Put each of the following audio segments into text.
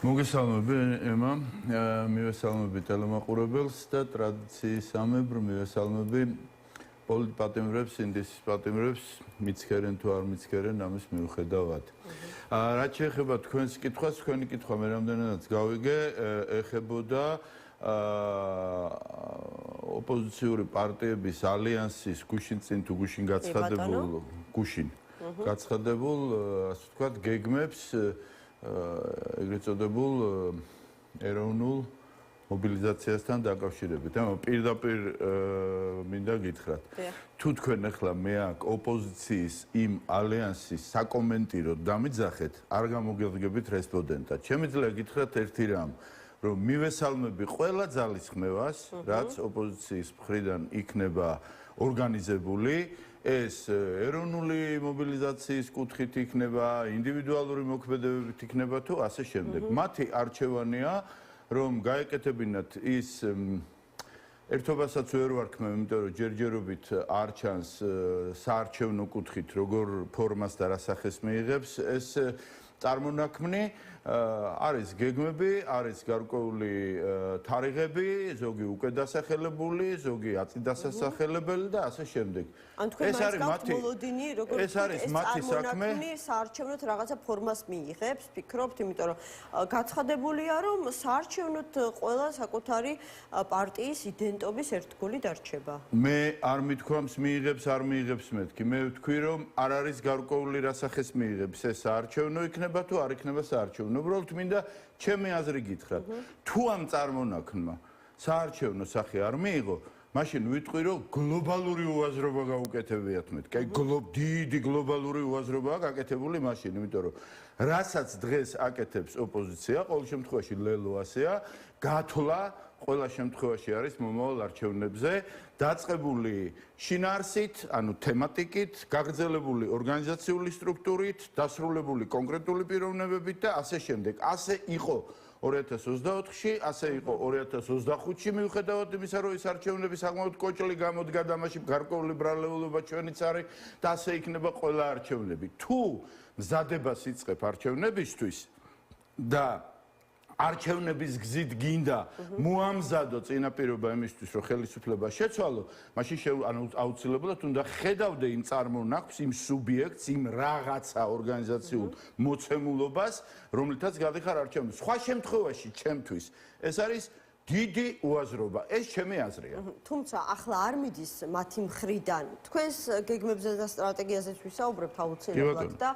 მოგესალმები ემა, მივესალმები ტელემაყურებელს და ტრადიციისამებრ მივესალმები პოლიტპატიმრებს, ინდისის პატიმრებს, მიცქერენ თუ არ მიცქერენ, ამის მიუხედავად. რაც შეეხება თქვენს კითხვას, თქვენი კითხვა მე რამდენადაც გავიგე, ეხებოდა ოპოზიციური პარტიების ალიანსის გუშინ წინ თუ გუშინ გაცხადებულ ასე ვთქვათ, გეგმებს ეგრეთ წოდებულ ეროვნულ მობილიზაციასთან დაკავშირებით. პირდაპირ მინდა გითხრათ. თუ თქვენ ახლა მე აქ ოპოზიციის იმ ალიანსის საკომენტიროდ დამიძახეთ, არ გამოგეღებით რესპონდენტად. შემიძლია გითხრათ ერთი რამ, რომ მივესალმები ყველა ძალისხმევას, რაც ოპოზიციის მხრიდან იქნება ორგანიზებული, ეს ეროვნული მობილიზაციის კუთხით იქნება, ინდივიდუალური მოქმედებებით იქნება თუ ასე შემდეგ. მათი არჩევანია, რომ გაეკეთებინათ ის ერთობასაც ვერ ვარქმევ, იმიტომ რომ ჯერჯერობით არ ჩანს საარჩევნო კუთხით, როგორ ფორმას და რა სახეს მიიღებს ეს წარმონაქმნი. არის გეგმები, არის გარკვეული თარიღები, ზოგი უკვე დასახელებული, ზოგი აწი დასახელებელი და ასე შემდეგ. ეს არის მათი საქმე. საარჩევნოთ რაღაცა ფორმას მიიღებს, ფიქრობთ, იმიტომ რომ გაცხადებულია, რომ საარჩევნოთ ყველა საკუთარი პარტიის იდენტობის ერთგული დარჩება. მე არ მithქვამს მიიღებს, არ მიიღებს მეთქი. მე ვთქვი, რომ არ არის გარკვეული რასახეს მიიღებს ეს საარჩევნო იქნება თუ არ იქნება საარჩევნო. უბრალოდ მინდა ჩემი აზრი გითხრათ. თუ ამ წარმონაქმნმა საარჩევნო სახე არ მიიღო, მაშინ ვიტყვი, რომ გლობალური უაზრობა გაუკეთებიათ მეთქი. აი დიდი გლობალური უაზრობაა გაკეთებული მაშინ, იმიტომ რომ რასაც დღეს აკეთებს ოპოზიცია, ყოველ შემთხვევაში ლელო ასეა, გათვლა ყველა შემთხვევაში არის მომავალ არჩევნებზე, დაწყებული შინაარსით, ანუ თემატიკით, გაგრძელებული ორგანიზაციული სტრუქტურით, დასრულებული კონკრეტული პიროვნებებით და ასე შემდეგ. ასე იყო 2024-ში, ასე იყო 2025-ში, მიუხედავად იმისა, რომ ეს არჩევნები საკმაოდ კოჭლი გამოდგა და მასში გარკვეული ბრალეულობა ჩვენიც არის და ასე იქნება ყველა არჩევნები. თუ მზადებას იწყებ არჩევნებისთვის და არჩევნების გზით გინდა მოამზადო წინაპირობა იმისთვის, რომ ხელისუფლება შეცვალო, მაშინ აუცილებლად უნდა ხედავდე იმ წარმონაქმნს, იმ სუბიექტს, იმ რაღაცა ორგანიზაციულ მოცემულობას, რომლითაც გადიხარ არჩევნებს. სხვა შემთხვევაში ჩემთვის ეს არის დიდი უაზრობა. ეს ჩემი აზრია. თუმცა ახლა არ მიდის მათი მხრიდან. თქვენს გეგმებზე და სტრატეგიაზეც ვისაუბრებთ აუცილებლად და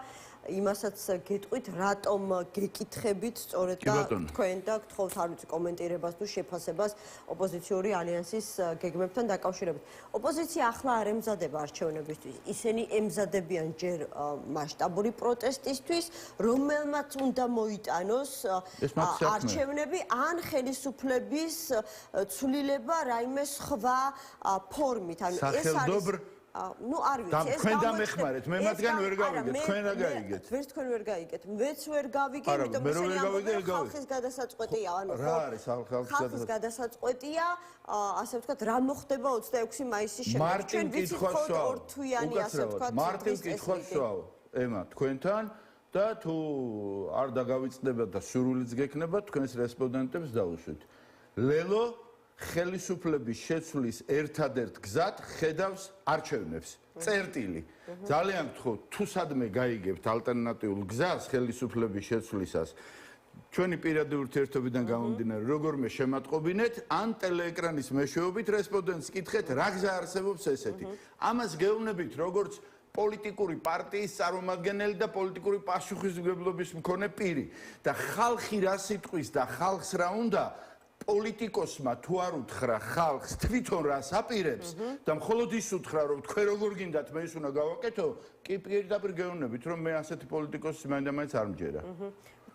იმასაც გეტყვით, რატომ გეკითხებით სწორედ და თქვენ და გთხოვთ არ ვიცი კომენტირებას თუ შეფასებას ოპოზიციური ალიანსის გეგმებთან დაკავშირებით. ოპოზიცია ახლა არ ემზადება არჩევნებისთვის. ისინი ემზადებიან ჯერ მასშტაბური პროტესტისთვის, რომელმაც უნდა მოიტანოს არჩევნები ან ხელისუფლების ცვლილება რაიმე სხვა ფორმით. ანუ ეს არის ну არ ვიცი ეს თქვენ დამეხმარეთ მე მათგან ვერ გავიგეთ თქვენ რა გაიგეთ ვერც თქვენ ვერ გაიგეთ მეც ვერ გავიგე იმიტომ რომ ხალხის გადასაწყვეტია ანუ რა არის ხალხის გადასაწყვეტია ასე ვთქვათ რა მოხდება 26 მაისის შემდეგ ჩვენ ვიცით ხოლმე ორთვიანი ასე ვთქვათ მარტივ კითხვას ვსვავ ემა თქვენთან და თუ არ დაგავიწყდება და სურვილიც გექნება თქვენს რესპონდენტებს დაუშვით ლელო ხელისუფლების შეცვლის ერთადერთ გზად ხედავს არჩევნებს. წერტილი. ძალიან გთხოვთ, თუ სადმე გაიგებთ ალტერნატიულ გზას ხელისუფლების შეცვლისას, ჩვენი პირადი ურთიერთობიდან გამომდინარე, როგორმე შემატყობინეთ, ან ტელეეკრანის მეშვეობით რესპონდენტს კითხეთ, რა გზა არსებობს ესეთი. ამას გეუბნებით, როგორც პოლიტიკური პარტიის წარმომადგენელი და პოლიტიკური პასუხისმგებლობის მქონე პირი და ხალხი რა სიტყვის და ხალხს რა უნდა პოლიტიკოსმა თუ არ უთხრა ხალხს თვითონ რას აპირებს და მხოლოდ ის უთხრა რომ თქვენ როგორ გინდათ მე ის უნდა გავაკეთო კი პირდაპირ გეუბნებით რომ მე ასეთი პოლიტიკოსი მაინდა-მაინც არ მჯერა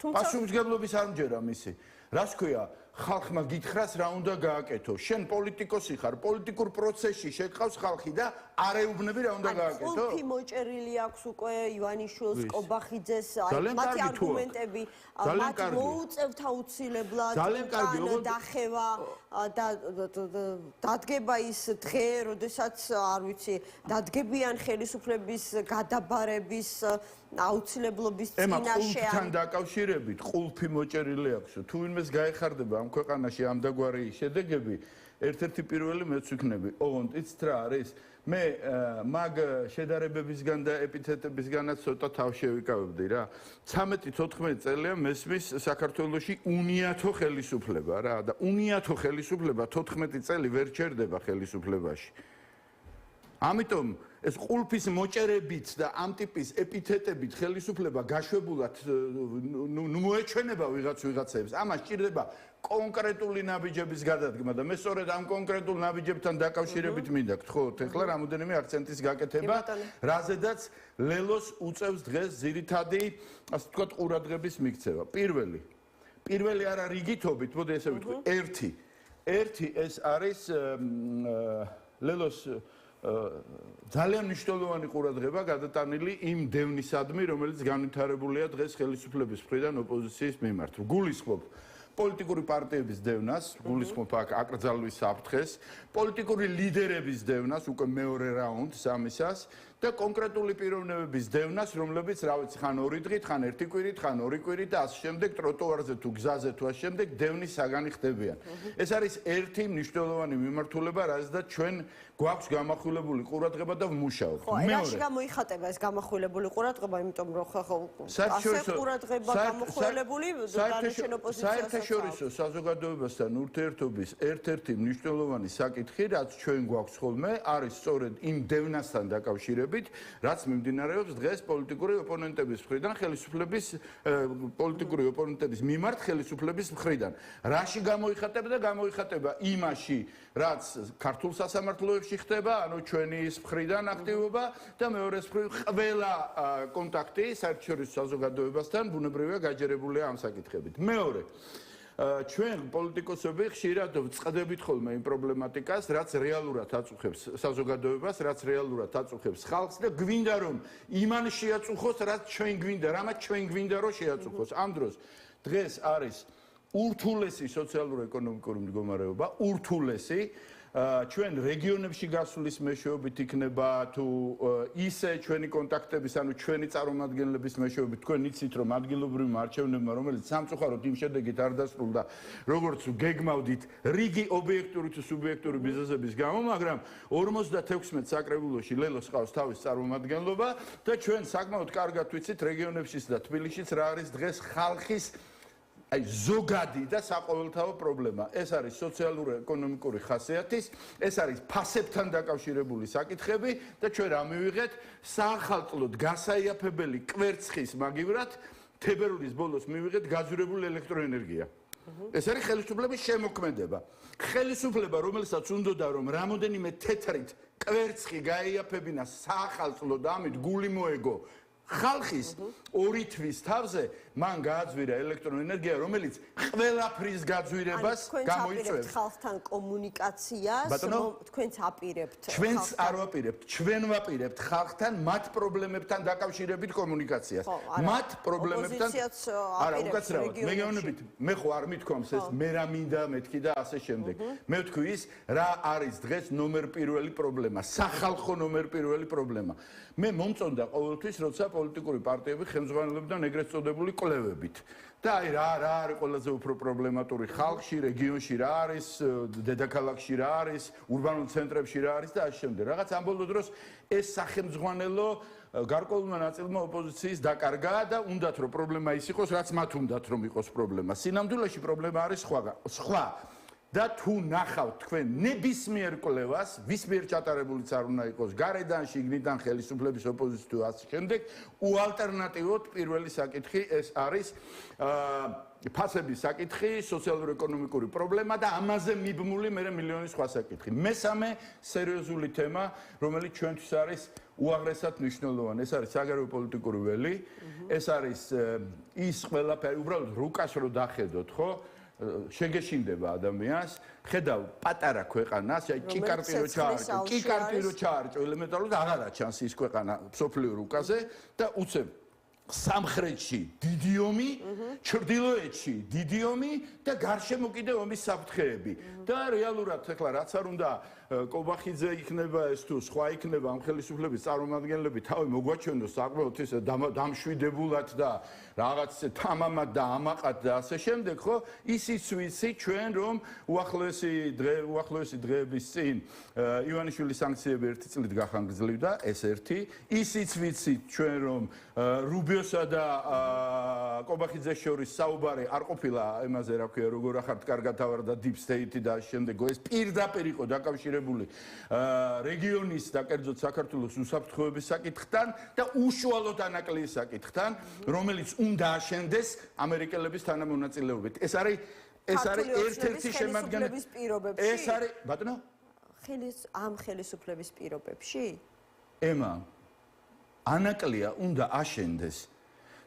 პასუხისმგებლობის არ მჯერა მისი რას ქვია ხალხმა გითხრას რა უნდა გააკეთო შენ პოლიტიკოსი ხარ პოლიტიკურ პროცესში შეგყავს ხალხი და არ ეუბნები რა უნდა გააკეთო ხუთი მოჭერილი აქვს უკვე ივანიშვილს კობახიძეს მათი არგუმენტები მათ მოუწევთ აუცილებლად დახევა და დადგება ის დღე როდესაც არ ვიცი დადგებიან ხელისუფლების გადაბარების აუცილებლობის წინაშე თან დაკავშირებით ყულფი მოჭერილი აქვს. თუ ვინმეს გაეხარდება ამ ქვეყანაში ამდაგვარი შედეგები, ერთ-ერთი პირველი მეც ვიქნები. ოღონდ იცით რა არის? მე მაგ შედარებებისგან და ეპითეტებისგანაც ცოტა თავ შევიკავებდი რა. 13-14 წელია მესმის საქართველოში უნიათო ხელისუფლება რა და უნიათო ხელისუფლება 14 წელი ვერ ჩერდება ხელისუფლებაში. ამიტომ ეს ყულფის მოჭერებით და ამ ტიპის ეპითეტებით ხელისუფლება გაშვებულად მოეჩვენება ვიღაცებს. ამას სჭირდება კონკრეტული ნაბიჯების გადადგმა და მე სწორედ ამ კონკრეტულ ნაბიჯებთან დაკავშირებით მინდა გთხოვთ ახლა რამოდენიმე აქცენტის გაკეთება, რაზედაც ლელოს უწევს დღეს ძირითადი, ასე ვთქვათ, ყურადღების მიქცევა. პირველი არა რიგითობით, მოდი ესე ვიტყვი, ერთი ეს არის ლელოს ძალიან მნიშვნელოვანი ყურადღება გადატანილი იმ დევნისადმი, რომელიც განვითარებულია დღეს ხელისუფლების მხრიდან ოპოზიციის მიმართ. გულისხმობ პოლიტიკური პარტიების დევნას, გულისხმობ აქ აკრძალვის საფრთხეს, პოლიტიკური ლიდერების დევნას, უკვე მეორე რაუნდს ამისას და კონკრეტული პიროვნებების დევნას, რომლებიც, რა ვიცი, ხან 2 დღით, ხან 1 კვირით, ხან 2 კვირით და ასე შემდეგ ტროტუარზე თუ გზაზე თუ ასე შემდეგ დევნის საგანი ხდებიან. ეს არის ერთი მნიშვნელოვანი მიმართულება, რაზედაც ჩვენ გვაქვს გამახვილებული ყურადღება და ვმუშაობთ. ხო, რაში გამოიხატება ეს გამახვილებული ყურადღება, იმიტომ რომ ხო ასე ყურადღება გამახვილებული დანარჩენ ოპოზიციასაც საერთაშორისო საზოგადოებასთან ურთიერთობის ერთ-ერთი მნიშვნელოვანი საკითხი, რაც ჩვენ გვაქვს ხოლმე, არის სწორედ იმ დევნასთან დაკავშირებით, რაც მიმდინარეობს დღეს პოლიტიკური ოპონენტების მხრიდან, პოლიტიკური ოპონენტების მიმართ ხელისუფლების მხრიდან. რაში გამოიხატება და გამოიხატება იმაში, რაც ქართულ სასამართლოებში ხდება, ანუ ჩვენი მხრიდან აქტივობა და მეორეს მხრივ ყველა კონტაქტი საერთაშორისო საზოგადოებასთან ბუნებრივია გაჯერებულია ამ საკითხებით. მეორე ჩვენ პოლიტიკოსები ხშირად ვწყდებით ხოლმე იმ პრობლემატიკას, რაც რეალურად აწუხებს საზოგადოებას, რაც რეალურად აწუხებს ხალხს და გვინდა რომ იმან შეაწუხოს, რაც ჩვენ გვინდა, რამაც ჩვენ გვინდა რომ შეაწუხოს. ამ დროს დღეს არის ურთულესი სოციალურ-ეკონომიკური მდგომარეობა, ურთულესი ჩვენ რეგიონებში გასulis მეშვეობით იქნება თუ ისე ჩვენი კონტაქტების, ანუ ჩვენი წარმომადგენლების მეშვეობით, თქვენ იცით რომ ადგილობრივმა არჩევნებმა, რომელიც სამწუხაროდ იმ შედეგით არ დასრულდა, როგორც გეგმავდით, რიგი ობიექტური თუ სუბიექტური მიზეზების გამო, მაგრამ 56 საკრებულოში ლელოს ყავს თავის წარმომადგენლობა და ჩვენ საკმაოდ კარგად ვიცით რეგიონებშიც და თბილისშიც რა არის დღეს ხალხის ზოგადი და საყოველთაო პრობლემა. ეს არის სოციალურ-ეკონომიკური ხასიათის, ეს არის ფასებთან დაკავშირებული საკითხები და ჩვენ რა მივიღეთ საახალწლოდ გასაიაფებელი კვერცხის მაგივრად თებერვლის ბოლოს მივიღეთ გაძვირებული ელექტროენერგია. ეს არის ხელისუფლების შემოქმედება. ხელისუფლება, რომელსაც უნდოდა რომ რამოდენიმე თეთრით კვერცხი გაიაფებინა საახალწლოდ, ამით გული მოეგო ხალხის 2 თვის თავზე მან გააძვირა ელექტროენერგია, რომელიც ყველაფრის გაძვირებას გამოიწვევს. ხალხთან კომუნიკაციას, თქვენც აპირებთ. ჩვენც არ ვაპირებთ, ჩვენ ვაპირებთ ხალხთან მათ პრობლემებთან დაკავშირებით კომუნიკაციას. მათ პრობლემებთან არა, უკაცრავად. მე გეუბნებით, მე ხო არ მithქვამს ეს, მე რა მინდა მეთქი და ასე შემდეგ. მე ვთქვი ის, რა არის დღეს ნომერ პირველი პრობლემა, სახალხო ნომერ პირველი პრობლემა. მე მომწონდა ყოველთვის, როცა პოლიტიკური პარტიები ხელმძღვანელებდნენ ეგრეთ წოდებული კვლევებით. და აი რა არის ყველაზე უფრო პრობლემატური ხალხში, რეგიონში რა არის, დედაქალაქში რა არის, ურბანულ ცენტრებში რა არის და ასე შემდეგ. რაღაც ამ ბოლო დროს ეს სახელმძღვანელო გარკვეულმა ნაწილმა ოპოზიციის დაკარგა და უნდათ რომ პრობლემა ის იყოს, რაც მათ უნდათ რომ იყოს პრობლემა. სინამდვილეში პრობლემა არის სხვა. და თუ ნახავთ თქვენ ნებისმიერ კვლევას, ვის მიერ ჩატარებულიც არ უნდა იყოს, გარედან, შიგნიდან, ხელისუფლების ოპოზიციის თუ ასე შემდეგ, უალტერნატივოდ პირველი საკითხი ეს არის ფასების საკითხი, სოციალურ-ეკონომიკური პრობლემა და ამაზე მიბმული მე მილიონი სხვა საკითხი. მესამე სერიოზული თემა, რომელიც ჩვენთვის არის უაღრესად მნიშვნელოვანი, ეს არის საგარეო პოლიტიკური ველი, ეს არის ის ყველაფერი, უბრალოდ რუკას რო დახედოთ, ხო? შეგეშინდება ადამიანს, ხედავ პატარა ქვეყანას, აი ჭიკარტი რო ჩაარჭო ელემენტარულად აღარა ჩანს ის ქვეყანა სოფლიო რუკაზე და უცებ სამხრეთში დიდი ომი, ჩრდილოეთში დიდი ომი და გარშემო კიდევ ომის საფრთხეები. და რეალურად ახლა რაც არ უნდა კობახიძე იქნება ეს თუ სხვა იქნება ამ ხელისუფლების წარმომადგენლები თავი მოგვაჩვენოს საკმაოდ ისე დამშვიდებულად და რაღაც ისე თამამად და ამაყად და ასე შემდეგ, ხო? ისიც ვიცი ჩვენ რომ უახლოესი დღეების წინ ივანიშვილის სანქციები ერთი წლით გახანგრძლივდა, ეს ერთი. ისიც ვიცი ჩვენ რომ რუბიოსა და კობახიძეს შორის საუბარი არ ყოფილა იმაზე, რა ქვია, როგორ ახართ კარგად ავარ და deep state და შემდეგ ეს პირდაპირ იყო დაკავშირებული რეგიონის და კერძოდ საქართველოს უსაფრთხოების საკითხთან და უშუალოდ ანაკლიის საკითხთან, რომელიც უნდა აშენდეს ამერიკელების თანამონაწილეობით. ეს არის ერთ-ერთი შემადგენელი პირობებში. ეს არის, ბატონო? ამ ხელისუფლების პირობებში? ემა, ანაკლია უნდა აშენდეს.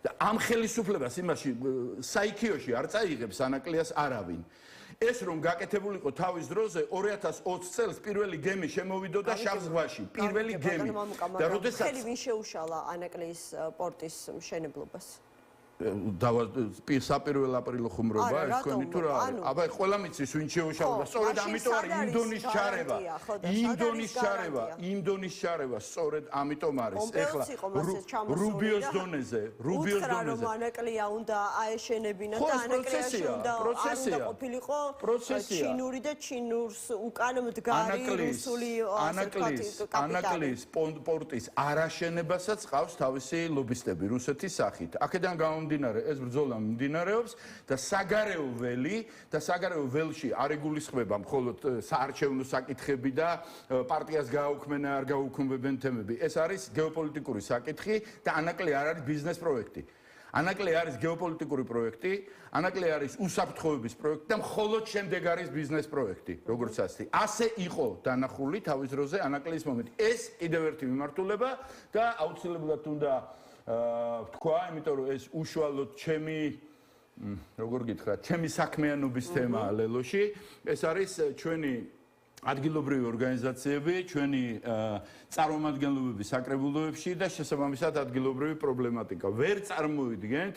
და ამ ხელისუფლებას იმაში საიქიოში არ წაიღებს ანაკლიას არავინ. ეს რომ გაკეთებულიყო თავის დროზე 2020 წელს პირველი გემი შემოვიდოდა შავ ზღვაში, პირველი გემი. და როდესაც ხელი ვინ შეუშალა ანაკლიის პორტის მშენებლობას? საპირველ აპრილო ხუმრობა ეს თქვენი თუ რა არის? აბა ყველა მიცის ვინ შეუშალა და სწორედ ამიტომ არის ინდონის ჩარევა, სწორედ ამიტომ არის. ეხლა რუბიოს დონეზე რომ ანაკლია უნდა აეშენებინა და ანაკლიაში უნდა ყოფილიყო ჩინური და ჩინურს უკან მდგარი რუსული ანაკლიის პორტის არაშენებასაც ყავს თავისი ლობისტები რუსეთის სახით. აქედან ეს ბრძოლა მიმდინარეობს და საგარეო ველში არ იგულისხმება მხოლოდ საარჩევნო საკითხები და პარტიას გააუქმენა არ გააუქმებენ თემები. ეს არის გეოპოლიტიკური საკითხი და ანაკლია არ არის ბიზნეს პროექტი. ანაკლია არის გეოპოლიტიკური პროექტი, ანაკლია არის უსაფრთხოების პროექტი და მხოლოდ შემდეგ არის ბიზნეს პროექტი, როგორც ასეთი. ასე იყო დანახული თავის დროზე ანაკლიის მომენტი. ეს კიდევ ერთი მიმართულება და აუცილებლად უნდა თქვა, იმიტომ რომ ეს უშუალოდ ჩემი საქმიანობის თემაა ლელოში. ეს არის ჩვენი ადგილობრივი ორგანიზაციები, ჩვენი წარმომადგენლობები საკრებულოებში და შესაბამისად ადგილობრივი პრობლემატიკა. ვერ წარმოვიდგენთ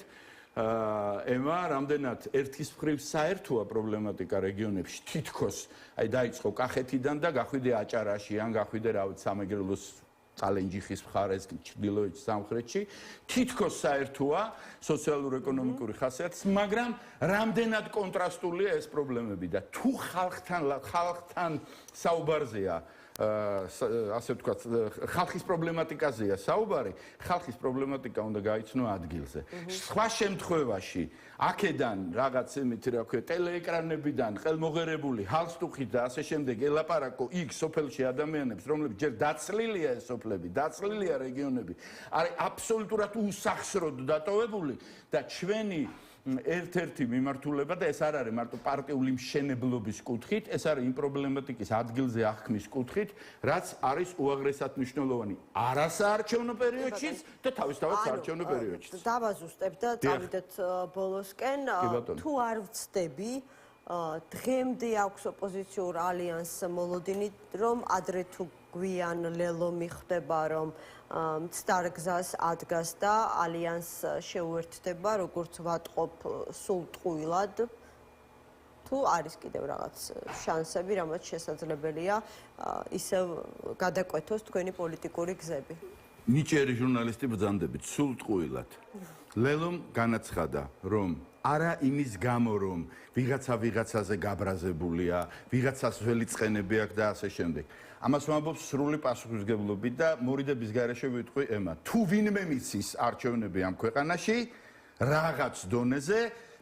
ემა, რამდენად ერთის მხრივ საერთოა პრობლემატიკა რეგიონებში თითქოს, აი დაიწყო კახეთიდან და გახვიდე აჭარაში ან გახვიდე რავით სამეგრელოს წალენჯიხის მხარეს ჩრდილოეთში სამხრეთში თითქოს საერთოა სოციალურ-ეკონომიკური ხასიათის, მაგრამ რამდენად კონტრასტულია ეს პრობლემები და თუ ხალხთან საუბარზეა ასე ვთქვათ, ხალხის პრობლემატიკაზეა საუბარი, ხალხის პრობლემატიკა უნდა გაიცნო ადგილზე. სხვა შემთხვევაში აქედან რაღაც იმით რა ქვია ტელეეკრანებიდან ხელმოღერებული ჰალსტუხით და ასე შემდეგ ელაპარაკო იქ სოფელში ადამიანებს, რომლებიც ჯერ დაცლილია ეს სოფლები, დაცლილია რეგიონები, არის აბსოლუტურად უსახსროდ დატოვებული და ჩვენი ერთ-ერთი მიმართულება და ეს არ არის მარტო პარტიული მშენებლობის კუთხით, ეს არის იმ პრობლემატიკის ადგილზე აღქმის კუთხით, რაც არის უაღრესად მნიშვნელოვანი არასაარჩევნო პერიოდშიც და თავისთავად საარჩევნო პერიოდშიც. დავაზუსტებ და წავიდეთ ბოლოსკენ. თუ არ ვცდები, დღემდე აქვს ოპოზიციურ ალიანსს მოლოდინი, რომ ადრე თუ გვიან ლელო მიხდება, რომ მცდარ გზას ადგას და ალიანსს შეუერთდება, როგორც ვატყობ სულ ტყუილად, თუ არის კიდევ რაღაც შანსები, რამაც შესაძლებელია ისევ გადაკვეთოს თქვენი პოლიტიკური გზები. ნიჭიერი ჟურნალისტი ბრძანდებით, სულ ტყუილად. ლელომ განაცხადა, რომ არა იმის გამო, რომ ვიღაცაზე გაბრაზებულია, ვიღაცას ველი წყენები აქვს და ასე შემდეგ. ამას ვამბობ სრული პასუხისმგებლობით და მორიდების გარეშე ვიტყვი ემა. თუ ვინმე მიცის არჩევნები ამ ქვეყანაში, რაღაც დონეზე,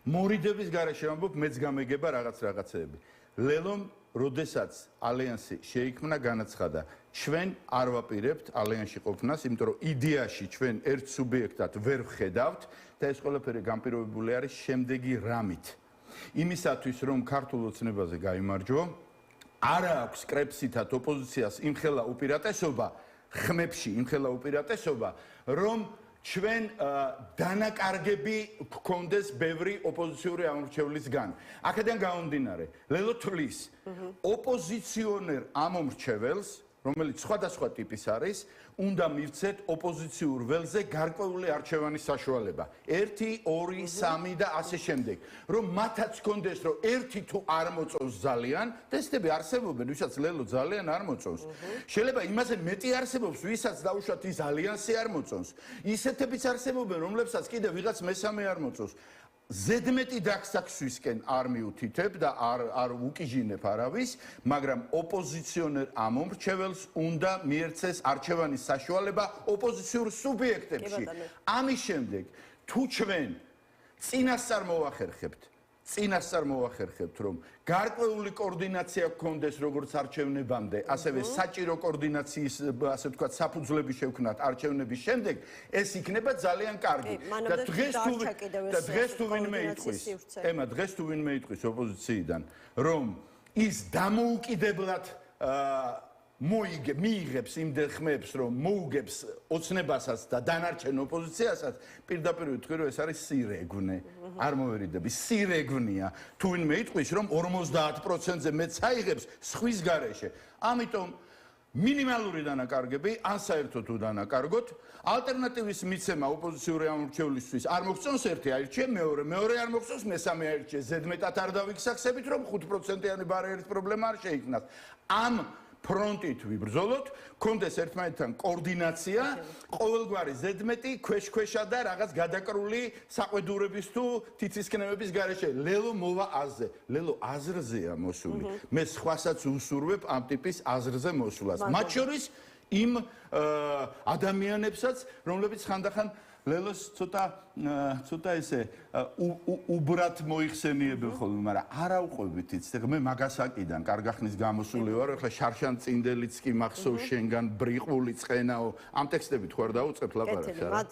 მორიდების გარეშე ვამბობ, მეც გამეგება რაღაცეები. ლელომ, როდესაც ალიანსი შეიქმნა, განაცხადა, ჩვენ არ ვაპირებთ ალიანსში ყოფნას, იმიტომ რომ იდეაში ჩვენ ერთ სუბიექტად ვერ ვხედავთ და ეს ყველაფერი განპირობებული არის შემდეგი რამით. იმისათვის, რომ ქართულ ოცნებაზე გაიმარჯვო, არა აქვს კრეფსითად ოპოზიციას იმხელა უპირატესობა, ხმებში იმხელა უპირატესობა, რომ ჩვენ დანაკარგები გქონდეს ბევრი ოპოზიციური ამორჩევლისგან. აქედან გამომდინარე, ლელო თვლის ოპოზიციონერ ამომრჩეველს რომელიც სხვადასხვა ტიპის არის, უნდა მივცეთ ოპოზიციურ ველზე გარკვეული არჩევანის საშუალება. 1, 2, 3 და ასე შემდეგ. რომ მათაც კონდეს, რომ ერთი თუ არ მოწონს ძალიან, ტესტები არსებობენ, ვისაც ლელო ძალიან არ მოწონს. შეიძლება იმაზე მეტი არსებობს, ვისაც დაუშვათ ის ალიანსი არ მოწონს. ისეთებიც არსებობენ, რომლებსაც კიდე ვიღაც მესამე არ მოწონს. ზედმეტი დაგსაქსვისკენ არ მიუთითებ და არ უკიჟინებ არავის, მაგრამ ოპოზიციონერ ამომრჩეველს უნდა მიერცეს არჩევანის საშუალება ოპოზიციურ სუბიექტებში. ამის შემდეგ, თუ ჩვენ წინასწარ მოვახერხებთ, რომ გარკვეული კოორდინაცია გქონდეს როგორც არჩევნებამდე, ასევე საჭირო კოორდინაციის, ასე ვთქვათ, საფუძვლები შევქმნათ არჩევნების შემდეგ, ეს იქნება ძალიან კარგი. და დღეს თუ ვინმე იტყვის ოპოზიციიდან, რომ ის დამოუკიდებლად მიიღებს იმდენ ხმებს, რომ მოუგებს ოცნებასაც და დანარჩენ ოპოზიციასაც, პირდაპირ ვიტყვი, რომ ეს არის სირეგვნე. არ მოვერიდები, სირეგვნია. თუ ვინმე იტყვის, რომ 50%-ზე მეც აიღებს სხვის გარეშე. ამიტომ მინიმალური დანაკარგები, ან საერთოდ უდანაკარგოთ, ალტერნატივის მიცემა ოპოზიციური ამორჩევლისთვის არ მოგწონს ერთი აირჩიე, მეორე არ მოგწონს, მესამე აირჩიე, ზედმეტად არ დავიქსაქსებით, რომ 5%-იანი ბარიერის პრობლემა არ შეიქმნას. ამ ფრონტით ვიბრძოლოთ, კონდეს ერთმანეთთან კოორდინაცია, ყოველგვარი ზედმეტი, ქვეშ-ქვეშა და რაღაც გადაკრული საყვედურების თუ თითისკნევების გარეშე. ლელო მოვა აზრზე. ლელო აზრზეა მოსული. მე სხვასაც უსურვებ ამ ტიპის აზრზე მოსვლას. მათ შორის იმ ადამიანებსაც, რომლებიც ხანდახან ლელოს ცოტა ესე უბრად მოიხსენიებენ ხოლმე, მაგრამ არა უყვებით იცით, მე მაგასაკიდან კარგახნის გამოსული ვარ, ახლა შარშან წინდელიც კი მახსოვს შენგან ბრიყული წყენაო, ამ ტექსტებით ხო არ დაუწყებ ლაპარაკს არა?